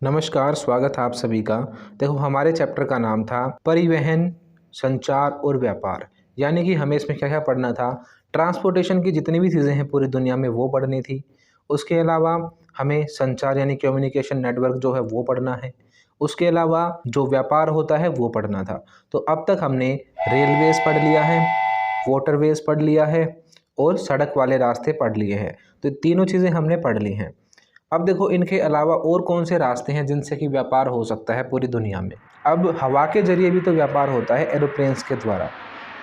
नमस्कार, स्वागत है आप सभी का। देखो, हमारे चैप्टर का नाम था परिवहन, संचार और व्यापार। यानी कि हमें इसमें क्या क्या पढ़ना था। ट्रांसपोर्टेशन की जितनी भी चीज़ें हैं पूरी दुनिया में वो पढ़नी थी। उसके अलावा हमें संचार यानी कम्युनिकेशन नेटवर्क जो है वो पढ़ना है। उसके अलावा जो व्यापार होता है वो पढ़ना था। तो अब तक हमने रेलवेज़ पढ़ लिया है, वाटरवेज़ पढ़ लिया है और सड़क वाले रास्ते पढ़ लिए हैं। तो तीनों चीज़ें हमने पढ़ ली हैं। अब देखो, इनके अलावा और कौन से रास्ते हैं जिनसे कि व्यापार हो सकता है पूरी दुनिया में। अब हवा के जरिए भी तो व्यापार होता है, एरोप्लेन्स के द्वारा।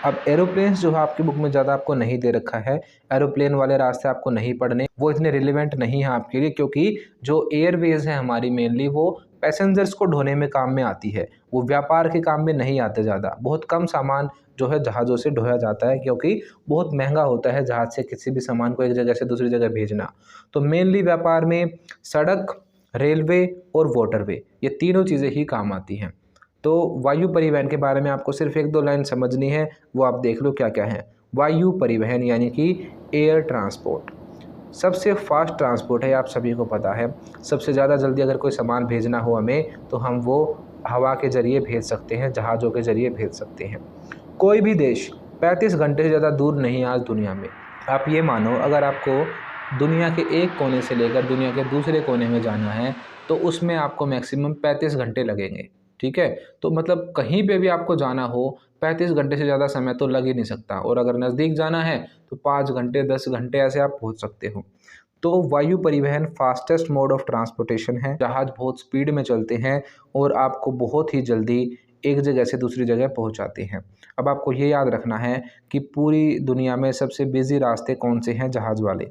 अब एरोप्लेन्स जो है आपकी बुक में ज़्यादा आपको नहीं दे रखा है, एरोप्लेन वाले रास्ते आपको नहीं पढ़ने, वो इतने रिलेवेंट नहीं है आपके लिए, क्योंकि जो एयरवेज है हमारी मेनली वो पैसेंजर्स को ढोने में काम में आती है, वो व्यापार के काम में नहीं आते। ज़्यादा बहुत कम सामान जो है जहाज़ों से ढोया जाता है, क्योंकि बहुत महंगा होता है जहाज़ से किसी भी सामान को एक जगह से दूसरी जगह भेजना। तो मेनली व्यापार में सड़क, रेलवे और वाटरवे, ये तीनों चीज़ें ही काम आती हैं। तो वायु परिवहन के बारे में आपको सिर्फ एक दो लाइन समझनी है, वो आप देख लो क्या क्या है। वायु परिवहन यानी कि एयर ट्रांसपोर्ट सबसे फास्ट ट्रांसपोर्ट है, आप सभी को पता है। सबसे ज़्यादा जल्दी अगर कोई सामान भेजना हो हमें, तो हम वो हवा के ज़रिए भेज सकते हैं, जहाज़ों के ज़रिए भेज सकते हैं। कोई भी देश 35 घंटे से ज़्यादा दूर नहीं है आज दुनिया में। आप ये मानो, अगर आपको दुनिया के एक कोने से लेकर दुनिया के दूसरे कोने में जाना है, तो उसमें आपको मैक्सिमम 35 घंटे लगेंगे। ठीक है? तो मतलब कहीं पे भी आपको जाना हो, 35 घंटे से ज़्यादा समय तो लग ही नहीं सकता, और अगर नज़दीक जाना है तो 5 घंटे 10 घंटे ऐसे आप पहुँच सकते हो। तो वायु परिवहन फास्टेस्ट मोड ऑफ ट्रांसपोर्टेशन है। जहाज़ बहुत स्पीड में चलते हैं और आपको बहुत ही जल्दी एक जगह से दूसरी जगह पहुंचाते हैं। अब आपको ये याद रखना है कि पूरी दुनिया में सबसे बिजी रास्ते कौन से हैं जहाज़ वाले।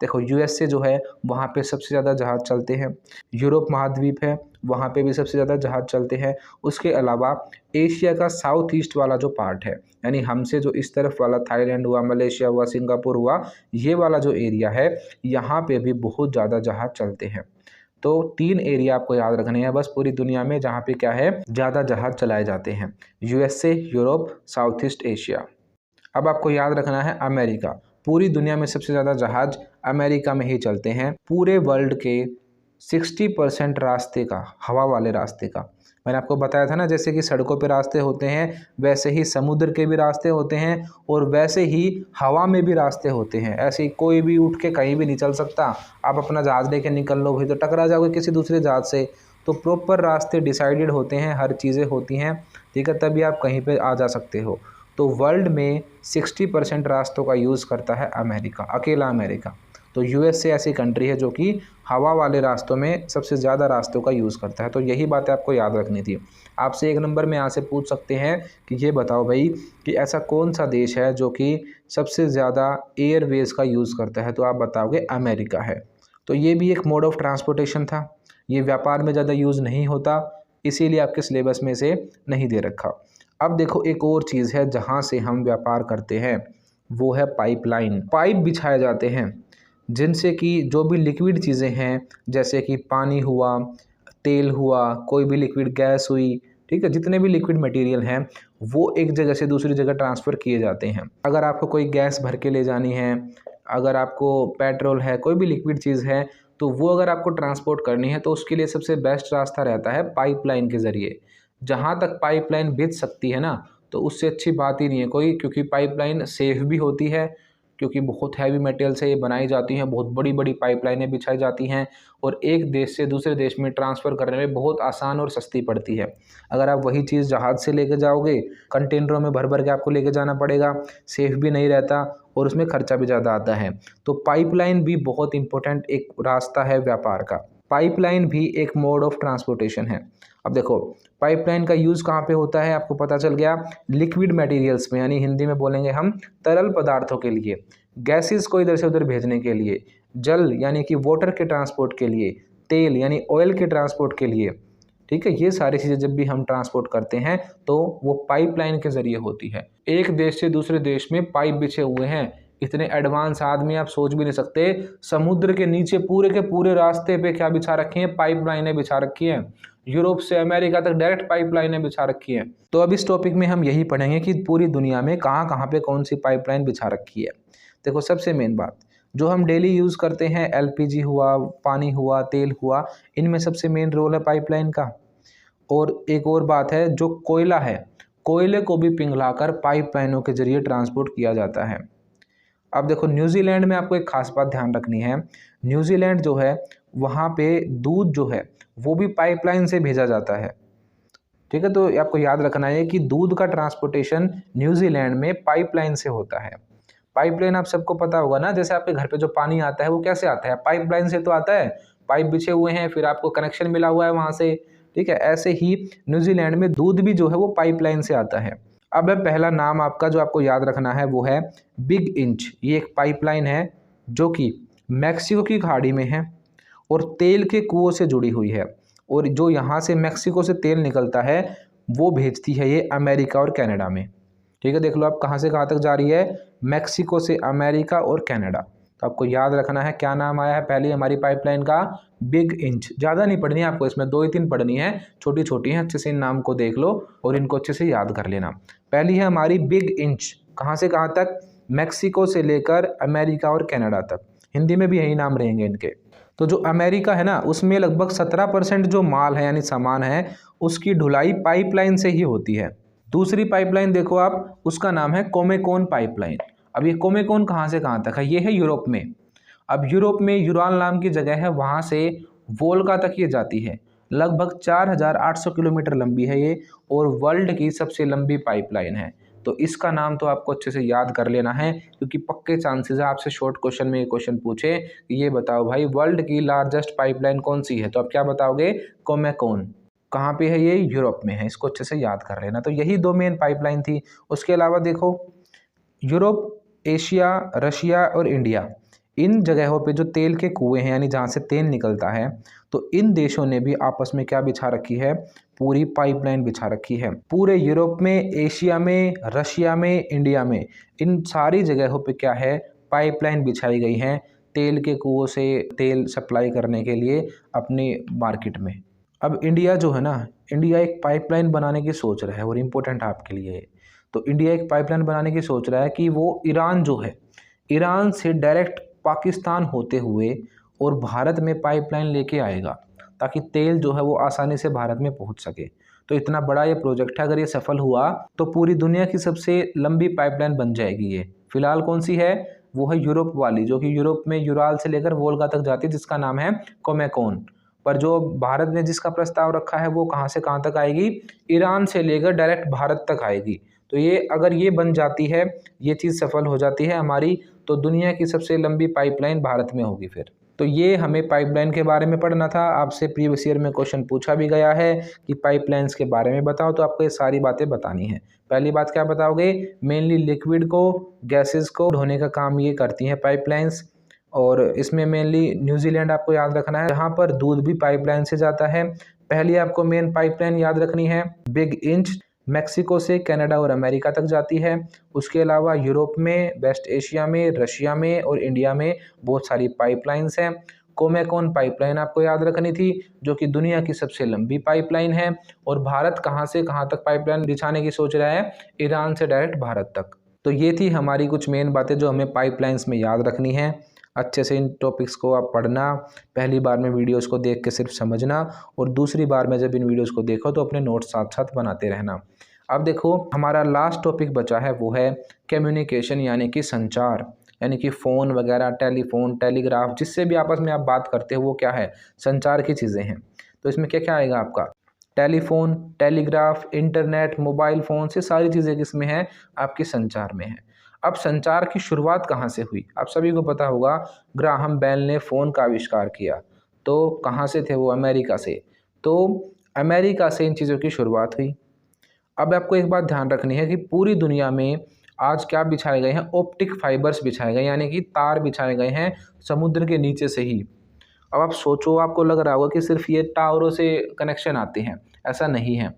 देखो, यूएस से जो है वहाँ पे सबसे ज़्यादा जहाज़ चलते हैं। यूरोप महाद्वीप है, वहाँ पे भी सबसे ज़्यादा जहाज़ चलते हैं। उसके अलावा एशिया का साउथ ईस्ट वाला जो पार्ट है, यानी हमसे जो इस तरफ वाला थाईलैंड हुआ, मलेशिया हुआ, सिंगापुर हुआ, ये वाला जो एरिया है, यहाँ पे भी बहुत ज़्यादा जहाज़ चलते हैं। तो 3 एरिया आपको याद रखने हैं बस पूरी दुनिया में, जहाँ पे क्या है, ज़्यादा जहाज़ चलाए जाते हैं। USA, Europe, south east Asia. अब आपको याद रखना है अमेरिका। पूरी दुनिया में सबसे ज़्यादा जहाज़ अमेरिका में ही चलते हैं। पूरे वर्ल्ड के 60% रास्ते का, हवा वाले रास्ते का, मैंने आपको बताया था ना, जैसे कि सड़कों पे रास्ते होते हैं, वैसे ही समुद्र के भी रास्ते होते हैं और वैसे ही हवा में भी रास्ते होते हैं। ऐसे ही कोई भी उठ के कहीं भी नहीं चल सकता। आप अपना जहाज़ लेके निकल लो भी तो टकरा जाओगे किसी दूसरे जहाज़ से। तो प्रॉपर रास्ते डिसाइडेड होते हैं, हर चीज़ें होती हैं, ठीक है, तभी आप कहीं पे आ जा सकते हो। तो वर्ल्ड में 60% रास्तों का यूज़ करता है अमेरिका, अकेला अमेरिका। तो यूएसए ऐसी कंट्री है जो कि हवा वाले रास्तों में सबसे ज़्यादा रास्तों का यूज़ करता है। तो यही बातें आपको याद रखनी थी। आपसे एक नंबर में यहाँ से पूछ सकते हैं कि ये बताओ भाई कि ऐसा कौन सा देश है जो कि सबसे ज़्यादा एयरवेज़ का यूज़ करता है, तो आप बताओगे अमेरिका है। तो ये भी एक मोड ऑफ ट्रांसपोर्टेशन था। ये व्यापार में ज़्यादा यूज़ नहीं होता, इसीलिए आपके सिलेबस में से नहीं दे रखा। अब देखो, एक और चीज़ है जहाँ से हम व्यापार करते हैं, वो है पाइपलाइन। पाइप बिछाए जाते हैं जिनसे कि जो भी लिक्विड चीज़ें हैं, जैसे कि पानी हुआ, तेल हुआ, कोई भी लिक्विड गैस हुई, ठीक है, जितने भी लिक्विड मटेरियल हैं वो एक जगह से दूसरी जगह ट्रांसफ़र किए जाते हैं। अगर आपको कोई गैस भर के ले जानी है, अगर आपको पेट्रोल है, कोई भी लिक्विड चीज़ है, तो वो अगर आपको ट्रांसपोर्ट करनी है तो उसके लिए सबसे बेस्ट रास्ता रहता है पाइपलाइन के ज़रिए। जहाँ तक पाइपलाइन बिछ सकती है ना, तो उससे अच्छी बात ही नहीं है कोई, क्योंकि पाइपलाइन सेफ़ भी होती है, क्योंकि बहुत हैवी मटेरियल से ये बनाई जाती हैं, बहुत बड़ी बड़ी पाइपलाइनें बिछाई जाती हैं और एक देश से दूसरे देश में ट्रांसफ़र करने में बहुत आसान और सस्ती पड़ती है। अगर आप वही चीज़ जहाज़ से लेके जाओगे, कंटेनरों में भर भर के आपको लेके जाना पड़ेगा, सेफ़ भी नहीं रहता और उसमें खर्चा भी ज़्यादा आता है। तो पाइपलाइन भी बहुत इंपॉर्टेंट एक रास्ता है व्यापार का। पाइपलाइन भी एक मोड ऑफ ट्रांसपोर्टेशन है। अब देखो, पाइपलाइन का यूज़ कहाँ पे होता है, आपको पता चल गया। लिक्विड मटेरियल्स में, यानी हिंदी में बोलेंगे हम तरल पदार्थों के लिए, गैसेस को इधर से उधर भेजने के लिए, जल यानी कि वाटर के ट्रांसपोर्ट के लिए, तेल यानी ऑयल के ट्रांसपोर्ट के लिए, ठीक है, ये सारी चीज़ें जब भी हम ट्रांसपोर्ट करते हैं तो वो पाइपलाइन के ज़रिए होती है। एक देश से दूसरे देश में पाइप बिछे हुए हैं, इतने एडवांस आदमी आप सोच भी नहीं सकते। समुद्र के नीचे पूरे के पूरे रास्ते पे क्या बिछा रखी हैं, पाइपलाइनें बिछा रखी हैं। यूरोप से अमेरिका तक डायरेक्ट पाइपलाइनें बिछा रखी हैं। तो अब इस टॉपिक में हम यही पढ़ेंगे कि पूरी दुनिया में कहाँ कहाँ पे कौन सी पाइपलाइन बिछा रखी है। देखो, सबसे मेन बात, जो हम डेली यूज़ करते हैं, एलपीजी हुआ, पानी हुआ, तेल हुआ, इनमें सबसे मेन रोल है पाइपलाइन का। और एक और बात है, जो कोयला है, कोयले को भी पिघलाकर पाइपलाइनों के जरिए ट्रांसपोर्ट किया जाता है। अब देखो न्यूजीलैंड में आपको एक खास बात ध्यान रखनी है। न्यूजीलैंड जो है वहाँ पे दूध जो है वो भी पाइपलाइन से भेजा जाता है। ठीक है, तो आपको याद रखना है कि दूध का ट्रांसपोर्टेशन न्यूजीलैंड में पाइपलाइन से होता है। पाइपलाइन आप सबको पता होगा ना, जैसे आपके घर पे जो पानी आता है वो कैसे आता है, पाइपलाइन से तो आता है, पाइप बिछे हुए हैं, फिर आपको कनेक्शन मिला हुआ है वहाँ से। ठीक है, ऐसे ही न्यूजीलैंड में दूध भी जो है वो पाइपलाइन से आता है। अब है पहला नाम आपका जो आपको याद रखना है, वो है बिग इंच। ये एक पाइपलाइन है जो कि मैक्सिको की खाड़ी में है और तेल के कुओं से जुड़ी हुई है। और जो यहाँ से मैक्सिको से तेल निकलता है वो भेजती है ये अमेरिका और कनाडा में। ठीक है, देख लो आप कहाँ से कहाँ तक जा रही है, मैक्सिको से अमेरिका और कनाडा। तो आपको याद रखना है क्या नाम आया है पहली हमारी पाइपलाइन का, बिग इंच। ज़्यादा नहीं पढ़नी है आपको, इसमें 2 ही 3 पढ़नी है, छोटी छोटी हैं, अच्छे से इन नाम को देख लो और इनको अच्छे से याद कर लेना। पहली है हमारी बिग इंच, कहाँ से कहाँ तक, मैक्सिको से लेकर अमेरिका और कनाडा तक। हिंदी में भी यही नाम रहेंगे इनके। तो जो अमेरिका है ना, उसमें लगभग 17% जो माल है यानी सामान है उसकी ढुलाई पाइपलाइन से ही होती है। दूसरी पाइपलाइन देखो आप, उसका नाम है कोमेकोन पाइपलाइन। अब ये कोमेकोन कहाँ से कहाँ तक है, ये है यूरोप में। अब यूरोप में यूराल नाम की जगह है, वहाँ से वोल्गा तक ये जाती है। लगभग 4800 किलोमीटर लंबी है ये और वर्ल्ड की सबसे लंबी पाइपलाइन है। तो इसका नाम तो आपको अच्छे से याद कर लेना है, क्योंकि पक्के चांसेस है आपसे शॉर्ट क्वेश्चन में ये क्वेश्चन पूछे कि ये बताओ भाई वर्ल्ड की लार्जेस्ट पाइपलाइन कौन सी है, तो आप क्या बताओगे, कोमेकोन। कहाँ पे है ये, यूरोप में है, इसको अच्छे से याद कर लेना। तो यही 2 मेन पाइपलाइन थी। उसके अलावा देखो यूरोप, एशिया, रशिया और इंडिया, इन जगहों पे जो तेल के कुएं हैं यानी जहाँ से तेल निकलता है, तो इन देशों ने भी आपस में क्या बिछा रखी है, पूरी पाइपलाइन बिछा रखी है। पूरे यूरोप में, एशिया में, रशिया में, इंडिया में, इन सारी जगहों पे क्या है, पाइपलाइन बिछाई गई हैं तेल के कुओं से तेल सप्लाई करने के लिए अपनी मार्केट में। अब इंडिया जो है ना, इंडिया एक पाइपलाइन बनाने की सोच रहा है और इम्पोर्टेंट आपके लिए। तो इंडिया एक पाइपलाइन बनाने की सोच रहा है कि वो ईरान जो है, ईरान से डायरेक्ट पाकिस्तान होते हुए और भारत में पाइपलाइन लेके आएगा, ताकि तेल जो है वो आसानी से भारत में पहुंच सके। तो इतना बड़ा ये प्रोजेक्ट है, अगर ये सफल हुआ तो पूरी दुनिया की सबसे लंबी पाइपलाइन बन जाएगी ये। फिलहाल कौन सी है, वो है यूरोप वाली, जो कि यूरोप में यूराल से लेकर वोल्गा तक जाती है, जिसका नाम है कोमेकोन। पर जो भारत ने जिसका प्रस्ताव रखा है वो कहाँ से कहाँ तक आएगी, ईरान से लेकर डायरेक्ट भारत तक आएगी। तो ये अगर ये बन जाती है, ये चीज़ सफल हो जाती है हमारी, तो दुनिया की सबसे लंबी पाइपलाइन भारत में होगी फिर। तो ये हमें पाइपलाइन के बारे में पढ़ना था। आपसे प्रीवियस ईयर में क्वेश्चन पूछा भी गया है कि पाइपलाइंस के बारे में बताओ, तो आपको ये सारी बातें बतानी है। पहली बात क्या बताओगे, मेनली लिक्विड को, गैसेस को ढोने का काम ये करती हैं पाइपलाइंस। और इसमें मेनली न्यूजीलैंड आपको याद रखना है, जहाँ पर दूध भी पाइपलाइन से जाता है। पहली आपको मेन पाइपलाइन याद रखनी है बिग इंच, मैक्सिको से कनाडा और अमेरिका तक जाती है। उसके अलावा यूरोप में, वेस्ट एशिया में, रशिया में और इंडिया में बहुत सारी पाइपलाइंस हैं। कोमेकोन पाइपलाइन आपको याद रखनी थी, जो कि दुनिया की सबसे लंबी पाइपलाइन है। और भारत कहाँ से कहाँ तक पाइपलाइन बिछाने की सोच रहा है, ईरान से डायरेक्ट भारत तक। तो ये थी हमारी कुछ मेन बातें जो हमें पाइपलाइंस में याद रखनी है। अच्छे से इन टॉपिक्स को आप पढ़ना, पहली बार में वीडियोस को देख के सिर्फ समझना, और दूसरी बार में जब इन वीडियोस को देखो तो अपने नोट्स साथ साथ बनाते रहना। अब देखो हमारा लास्ट टॉपिक बचा है, वो है कम्युनिकेशन यानी कि संचार, यानी कि फ़ोन वगैरह, टेलीफोन, टेलीग्राफ, जिससे भी आपस में आप बात करते हो वो क्या है, संचार की चीज़ें हैं। तो इसमें क्या क्या आएगा आपका, telephone, telegraph, internet, mobile phone, से सारी चीज़ें किसमें हैं, आपकी संचार में है। अब संचार की शुरुआत कहाँ से हुई, आप सभी को पता होगा, ग्राहम बेल ने फ़ोन का आविष्कार किया। तो कहाँ से थे वो, अमेरिका से। तो अमेरिका से इन चीज़ों की शुरुआत हुई। अब आपको एक बात ध्यान रखनी है कि पूरी दुनिया में आज क्या बिछाए गए हैं, ऑप्टिक फाइबर्स बिछाए गए, यानी कि तार बिछाए गए हैं समुद्र के नीचे से ही। अब आप सोचो, आपको लग रहा होगा कि सिर्फ ये टावरों से कनेक्शन आते हैं, ऐसा नहीं है।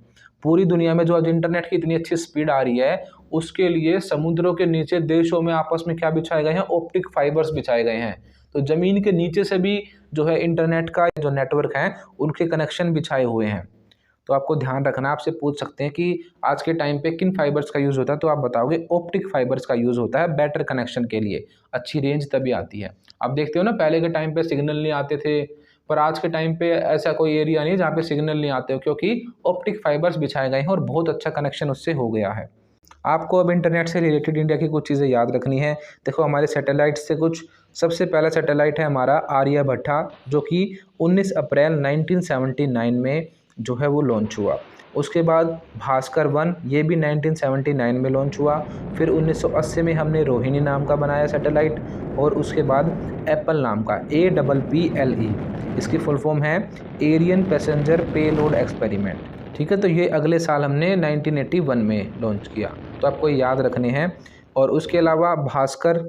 पूरी दुनिया में जो आज इंटरनेट की इतनी अच्छी स्पीड आ रही है, उसके लिए समुद्रों के नीचे देशों में आपस में क्या बिछाए गए हैं, ऑप्टिक फाइबर्स बिछाए गए हैं। तो ज़मीन के नीचे से भी जो है इंटरनेट का जो नेटवर्क है उनके कनेक्शन बिछाए हुए हैं। तो आपको ध्यान रखना, आपसे पूछ सकते हैं कि आज के टाइम पे किन फाइबर्स का यूज़ होता है, तो आप बताओगे ऑप्टिक फाइबर्स का यूज़ होता है बेटर कनेक्शन के लिए, अच्छी रेंज तभी आती है। आप देखते हो ना, पहले के टाइम पे सिग्नल नहीं आते थे, पर आज के टाइम पे ऐसा कोई एरिया नहीं है जहाँ पे सिग्नल नहीं आते हो, क्योंकि ऑप्टिक फाइबर्स बिछाए गए हैं और बहुत अच्छा कनेक्शन उससे हो गया है। आपको अब इंटरनेट से रिलेटेड इंडिया की कुछ चीज़ें याद रखनी है। देखो हमारे सैटेलाइट से कुछ, सबसे पहला सैटेलाइट है हमारा आर्यभट्टा, जो कि 19 अप्रैल 1979 में जो है वो लॉन्च हुआ। उसके बाद भास्कर 1, ये भी 1979 में लॉन्च हुआ। फिर 1980 में हमने रोहिणी नाम का बनाया सैटेलाइट, और उसके बाद एप्पल नाम का APPLE, इसकी फुल फॉर्म है एरियन पैसेंजर पेलोड एक्सपेरिमेंट। ठीक है, तो ये अगले साल हमने 1981 में लॉन्च किया, तो आपको याद रखने हैं। और उसके अलावा भास्कर,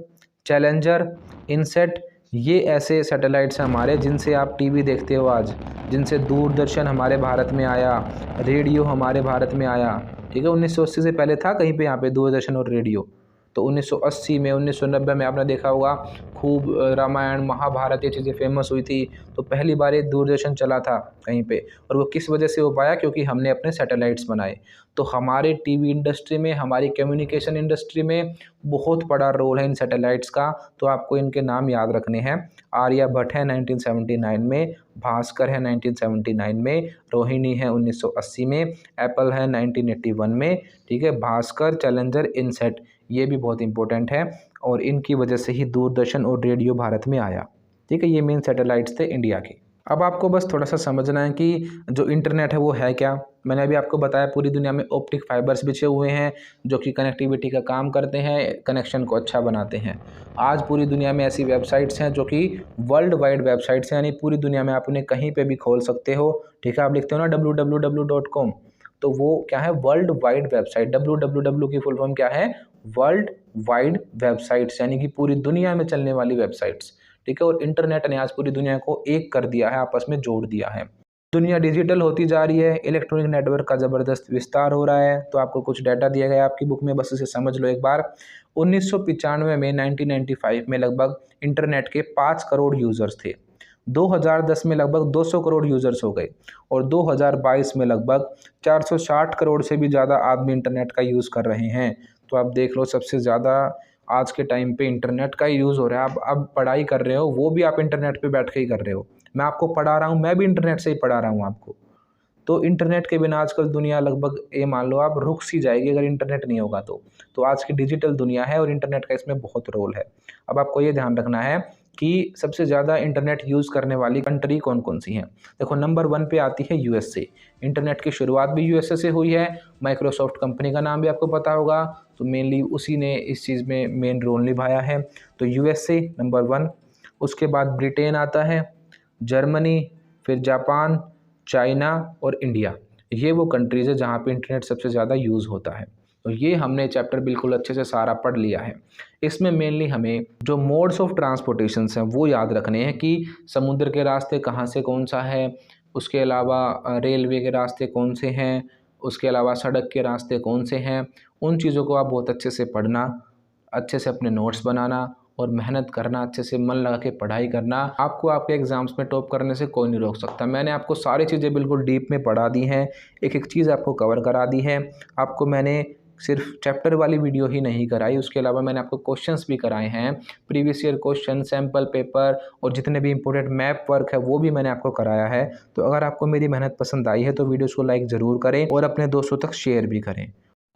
चैलेंजर, इनसेट, ये ऐसे सैटेलाइट्स हैं हमारे जिनसे आप टीवी देखते हो आज, जिनसे दूरदर्शन हमारे भारत में आया, रेडियो हमारे भारत में आया। ठीक है, 1980 से पहले था कहीं पे यहाँ पे दूरदर्शन और रेडियो, तो 1980 में, 1990 में आपने देखा होगा खूब रामायण महाभारत ये चीज़ें फेमस हुई थी, तो पहली बार ये दूरदर्शन चला था कहीं पे। और वो किस वजह से हो पाया, क्योंकि हमने अपने सैटेलाइट्स बनाए। तो हमारे टीवी इंडस्ट्री में, हमारी कम्युनिकेशन इंडस्ट्री में बहुत बड़ा रोल है इन सैटेलाइट्स का, तो आपको इनके नाम याद रखने हैं। आर्यभट्ट है 1979 में, भास्कर है 1979 में, रोहिणी है 1980 में, एप्पल है 1981 में। ठीक है, भास्कर, चैलेंजर, इनसेट, ये भी बहुत इंपॉर्टेंट है, और इनकी वजह से ही दूरदर्शन और रेडियो भारत में आया। ठीक है, ये मेन सैटेलाइट्स थे इंडिया के। अब आपको बस थोड़ा सा समझना है कि जो इंटरनेट है वो है क्या। मैंने अभी आपको बताया पूरी दुनिया में ऑप्टिक फाइबर्स बिछे हुए हैं जो कि कनेक्टिविटी का काम करते हैं, कनेक्शन को अच्छा बनाते हैं। आज पूरी दुनिया में ऐसी वेबसाइट्स हैं जो कि वर्ल्ड वाइड वेबसाइट्स हैं, यानी पूरी दुनिया में आप उन्हें कहीं पे भी खोल सकते हो। ठीक है, आप लिखते हो ना www.com, तो वो क्या है, वर्ल्ड वाइड वेबसाइट। www की फुल फॉर्म क्या है, वर्ल्ड वाइड वेबसाइट्स, यानी कि पूरी दुनिया में चलने वाली वेबसाइट्स। ठीक है, और इंटरनेट ने आज पूरी दुनिया को एक कर दिया है, आपस में जोड़ दिया है। दुनिया डिजिटल होती जा रही है, इलेक्ट्रॉनिक नेटवर्क का ज़बरदस्त विस्तार हो रहा है। तो आपको कुछ डाटा दिया गया है आपकी बुक में, बस इसे समझ लो एक बार। 1995 में, 1995 में लगभग इंटरनेट के 5 करोड़ यूज़र्स थे। 2010 में लगभग 200 करोड़ यूज़र्स हो गए, और 2022 में लगभग 460 करोड़ से भी ज़्यादा आदमी इंटरनेट का यूज़ कर रहे हैं। तो आप देख लो, सबसे ज़्यादा आज के टाइम पे इंटरनेट का यूज़ हो रहा है। आप अब पढ़ाई कर रहे हो, वो भी आप इंटरनेट पे बैठ के ही कर रहे हो। मैं आपको पढ़ा रहा हूँ, मैं भी इंटरनेट से ही पढ़ा रहा हूँ आपको। तो इंटरनेट के बिना आजकल दुनिया लगभग, ये मान लो आप, रुक सी जाएगी अगर इंटरनेट नहीं होगा तो। तो आज की डिजिटल दुनिया है और इंटरनेट का इसमें बहुत रोल है। अब आपको ये ध्यान रखना है कि सबसे ज़्यादा इंटरनेट यूज़ करने वाली कंट्री कौन कौन सी हैं। देखो, नंबर 1 पे आती है USA। इंटरनेट की शुरुआत भी USA से हुई है। माइक्रोसॉफ्ट कंपनी का नाम भी आपको पता होगा, तो मेनली उसी ने इस चीज़ में मेन रोल निभाया है। तो USA नंबर 1। उसके बाद ब्रिटेन आता है, जर्मनी, फिर जापान, चाइना और इंडिया। ये वो कंट्रीज़ है जहाँ पे इंटरनेट सबसे ज़्यादा यूज़ होता है। तो ये हमने चैप्टर बिल्कुल अच्छे से सारा पढ़ लिया है। इसमें मेनली हमें जो मोड्स ऑफ ट्रांसपोर्टेशंस हैं वो याद रखने हैं कि समुद्र के रास्ते कहाँ से कौन सा है, उसके अलावा रेलवे के रास्ते कौन से हैं, उसके अलावा सड़क के रास्ते कौन से हैं। उन चीज़ों को आप बहुत अच्छे से पढ़ना, अच्छे से अपने नोट्स बनाना और मेहनत करना, अच्छे से मन लगा के पढ़ाई करना। आपको आपके एग्ज़ाम्स में टॉप करने से कोई नहीं रोक सकता। मैंने आपको सारी चीज़ें बिल्कुल डीप में पढ़ा दी हैं, एक एक चीज़ आपको कवर करा दी है। आपको मैंने सिर्फ चैप्टर वाली वीडियो ही नहीं कराई, उसके अलावा मैंने आपको क्वेश्चंस भी कराए हैं, previous year question, sample paper, और जितने भी इंपॉर्टेंट मैप वर्क है वो भी मैंने आपको कराया है। तो अगर आपको मेरी मेहनत पसंद आई है तो वीडियोज़ को लाइक ज़रूर करें और अपने दोस्तों तक शेयर भी करें।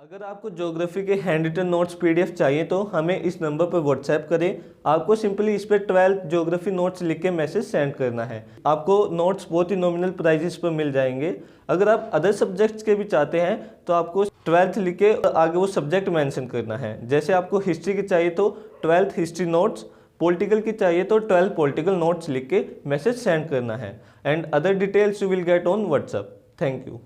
अगर आपको ज्योग्राफी के हैंड रिटन नोट्स PDF चाहिए तो हमें इस नंबर पर व्हाट्सएप करें। आपको सिंपली इस पर 12th ज्योग्राफी नोट्स लिख के मैसेज सेंड करना है। आपको नोट्स बहुत ही नॉमिनल प्राइजेस पर मिल जाएंगे। अगर आप अदर सब्जेक्ट्स के भी चाहते हैं तो आपको 12th लिख के आगे वो सब्जेक्ट मेंशन करना है। जैसे आपको हिस्ट्री की चाहिए तो 12th हिस्ट्री नोट्स, पॉलिटिकल की चाहिए तो 12 पॉलिटिकल नोट्स लिख के मैसेज सेंड करना है। And other details you will get on WhatsApp. Thank you.